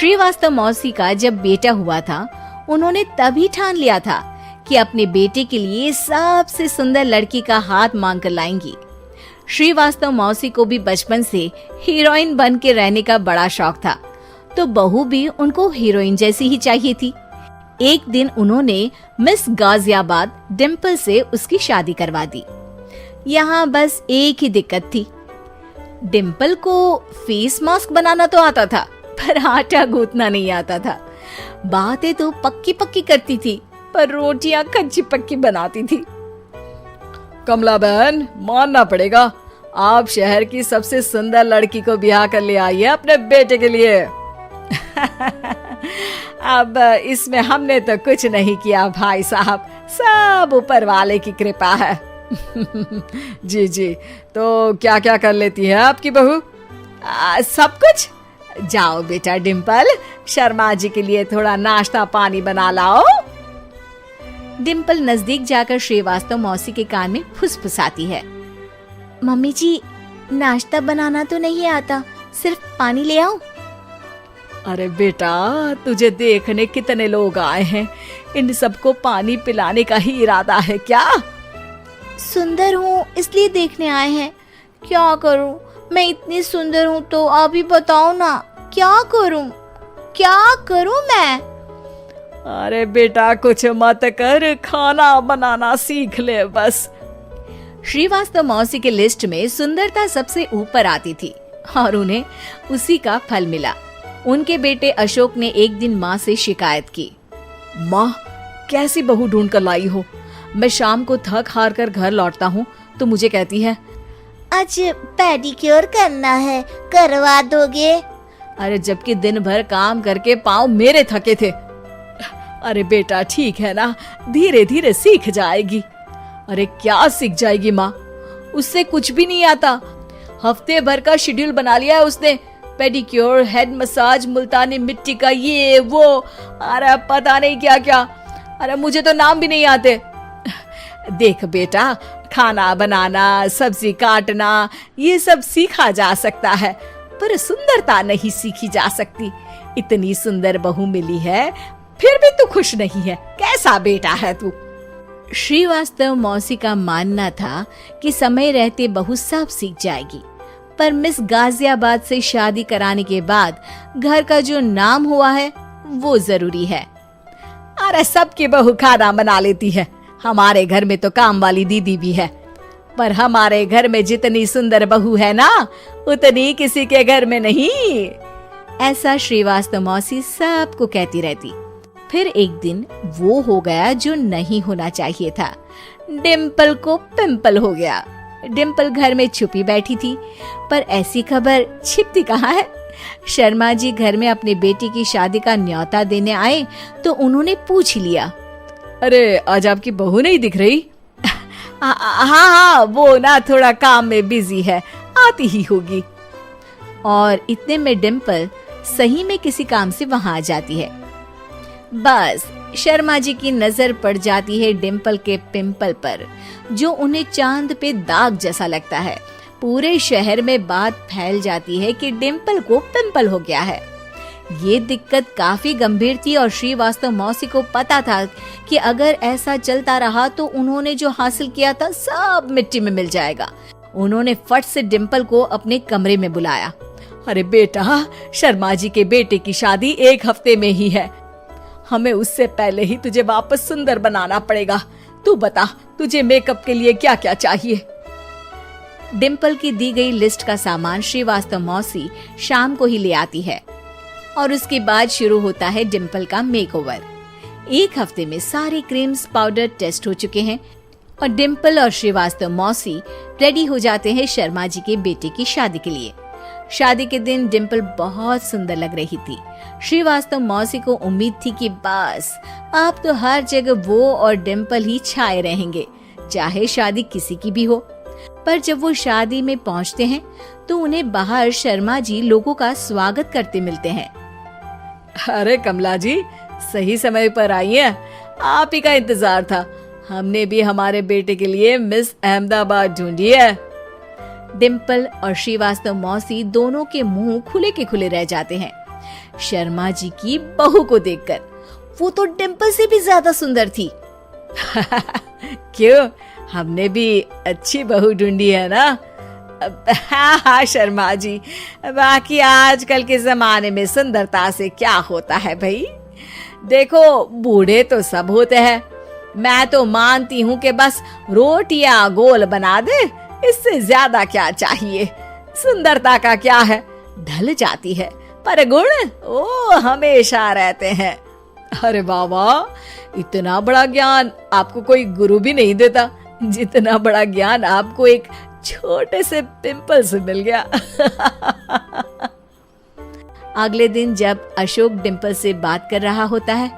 श्रीवास्तव मौसी का जब बेटा हुआ था, उन्होंने तभी ठान लिया था कि अपने बेटे के लिए सबसे सुंदर लड़की का हाथ मांग कर लाएंगी। श्रीवास्तव मौसी को भी बचपन से हीरोइन बन के रहने का बड़ा शौक था, तो बहू भी उनको हीरोइन जैसी ही चाहिए थी। एक दिन उन्होंने मिस गाजियाबाद डिम्पल से उसकी शादी करवा दी। यहाँ बस एक ही दिक्कत थी, डिम्पल को फेस मास्क बनाना तो आता था, पर आटा गूंथना नहीं आता था। बातें तो पक्की पक्की करती थी, पर रोटियां कच्ची पक्की बनाती थी। कमला बहन, मानना पड़ेगा, आप शहर की सबसे सुंदर लड़की को ब्याह कर ले आई है अपने बेटे के लिए। अब इसमें हमने तो कुछ नहीं किया भाई साहब, सब ऊपर वाले की कृपा है। जी जी, तो क्या क्या कर लेती है आपकी बहू? सब कुछ। जाओ बेटा डिम्पल, शर्मा जी के लिए थोड़ा नाश्ता पानी बना लाओ। डिम्पल नजदीक जाकर श्रीवास्तव मौसी के कान में फुसफुसाती है। मम्मी जी, नाश्ता बनाना तो नहीं आता, सिर्फ पानी ले आओ। अरे बेटा, तुझे देखने कितने लोग आए हैं, इन सबको पानी पिलाने का ही इरादा है क्या? सुंदर हूँ इसलिए देखने आए हैं। क्या करूँ, मैं इतनी सुंदर हूँ तो आप ही बताओ ना, क्या करूँ मैं? अरे बेटा, कुछ मत कर, खाना बनाना सीख ले बस। श्रीवास्तव मौसी के लिस्ट में सुंदरता सबसे ऊपर आती थी और उन्हें उसी का फल मिला। उनके बेटे अशोक ने एक दिन माँ से शिकायत की। माँ, कैसी बहू ढूंढ कर लाई हो? मैं शाम को थक हार कर घर लौटता हूँ तो मुझे कहती है, आज पेडिक्योर करना है, करवा दोगे? अरे जबकि दिन भर काम करके पाँव मेरे थके थे। अरे बेटा ठीक है ना, धीरे धीरे सीख जाएगी। अरे क्या सीख जाएगी माँ, उससे कुछ भी नहीं आता। हफ्ते भर का शेड्यूल बना लिया है उसने, पेडिक्योर, हेड मसाज, मुल्तानी मिट्टी का ये वो, अरे पता नहीं क्या क्या। अरे मुझे तो नाम भी नहीं आते। देख बेटा, खाना बनाना, सब्जी काटना, ये सब सीखा जा सकता है, पर सुंदरता नहीं सीखी जा सकती। इतनी सुंदर बहू मिली है, फिर भी तू खुश नहीं है, कैसा बेटा है तू? श्रीवास्तव मौसी का मानना था कि समय रहते बहू सब सीख जाएगी, पर मिस गाजियाबाद से शादी कराने के बाद घर का जो नाम हुआ है वो जरूरी है। अरे सबकी बहू खाना बना लेती है, हमारे घर में तो काम वाली दीदी भी है, पर हमारे घर में जितनी सुंदर बहू है ना, उतनी किसी के घर में नहीं। ऐसा श्रीवास्तव मौसी सबको कहती रहती। फिर एक दिन वो हो गया जो नहीं होना चाहिए था, डिम्पल को पिंपल हो गया। डिम्पल घर में छुपी बैठी थी, पर ऐसी खबर छिपती कहाँ है। शर्मा जी घर में अपने बेटी की शादी का न्योता देने आए तो उन्होंने पूछ लिया, अरे आज आपकी बहू नहीं दिख रही? हाँ, वो ना थोड़ा काम में बिजी है, आती ही होगी। और इतने में डिम्पल सही में किसी काम से वहां आ जाती है। बस शर्मा जी की नजर पड़ जाती है डिम्पल के पिंपल पर, जो उन्हें चांद पे दाग जैसा लगता है। पूरे शहर में बात फैल जाती है कि डिम्पल को पिंपल हो गया है। ये दिक्कत काफी गंभीर थी और श्रीवास्तव मौसी को पता था कि अगर ऐसा चलता रहा तो उन्होंने जो हासिल किया था सब मिट्टी में मिल जाएगा। उन्होंने फट से डिम्पल को अपने कमरे में बुलाया। अरे बेटा, शर्मा जी के बेटे की शादी 1 हफ्ते में ही है, हमें उससे पहले ही तुझे वापस सुंदर बनाना पड़ेगा। तू बता, तुझे मेकअप के लिए क्या क्या चाहिए? डिम्पल की दी गई लिस्ट का सामान श्रीवास्तव मौसी शाम को ही ले आती है और उसके बाद शुरू होता है डिम्पल का मेकओवर। 1 हफ्ते में सारे क्रीम्स पाउडर टेस्ट हो चुके हैं और डिम्पल और श्रीवास्तव मौसी रेडी हो जाते हैं शर्मा जी के बेटे की शादी के लिए। शादी के दिन डिम्पल बहुत सुंदर लग रही थी। श्रीवास्तव मौसी को उम्मीद थी कि बस अब तो हर जगह वो और डिम्पल ही छाए रहेंगे, चाहे शादी किसी की भी हो। पर जब वो शादी में पहुंचते हैं तो उन्हें बाहर शर्मा जी लोगों का स्वागत करते मिलते हैं। अरे कमला जी, सही समय पर आई हैं, आप ही का इंतजार था। हमने भी हमारे बेटे के लिए मिस अहमदाबाद ढूंढी है। डिम्पल और श्रीवास्तव मौसी दोनों के मुंह खुले के खुले रह जाते हैं। शर्मा जी की बहू को देखकर। वो तो डिम्पल से भी ज्यादा सुंदर थी। क्यों, हमने भी अच्छी बहू ढूंढी है ना? हाँ शर्मा जी, बाकी आजकल के जमाने में सुंदरता से क्या होता है भाई? देखो, बूढ़े तो सब होते हैं। मैं तो मानती हूँ कि बस रोटियां गोल बना दे, इससे ज्यादा क्या चाहिए। सुंदरता का क्या है, ढल जाती है, पर गुण ओ हमेशा रहते हैं। अरे बाबा, इतना बड़ा ज्ञान आपको कोई गुरु भी नहीं देता जितना बड़ा ज्ञान आपको एक छोटे से पिंपल से मिल गया। अगले दिन जब अशोक डिम्पल से बात कर रहा होता है,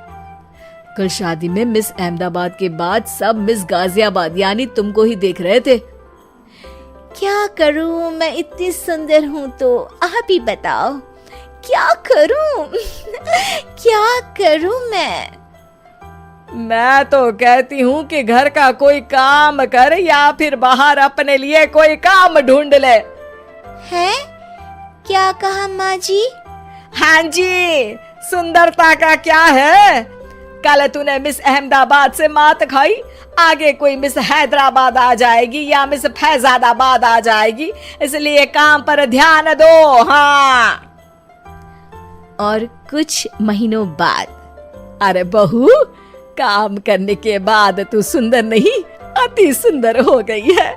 कल शादी में मिस अहमदाबाद के बाद सब मिस गाजियाबाद यानी तुमको ही देख रहे थे। क्या करूं, मैं इतनी सुंदर हूं तो आप ही बताओ क्या करूं? क्या करूं मैं तो कहती हूँ कि घर का कोई काम कर या फिर बाहर अपने लिए कोई काम ढूंढ ले। हैं? क्या कहा माँ जी? हाँ जी, सुंदरता का क्या है? कल तूने मिस अहमदाबाद से मात खाई, आगे कोई मिस हैदराबाद आ जाएगी या मिस फैजाबाद आ जाएगी, इसलिए काम पर ध्यान दो। हाँ। और कुछ महीनों बाद, अरे बहू, काम करने के बाद तू सुंदर नहीं, अति सुंदर हो गई है।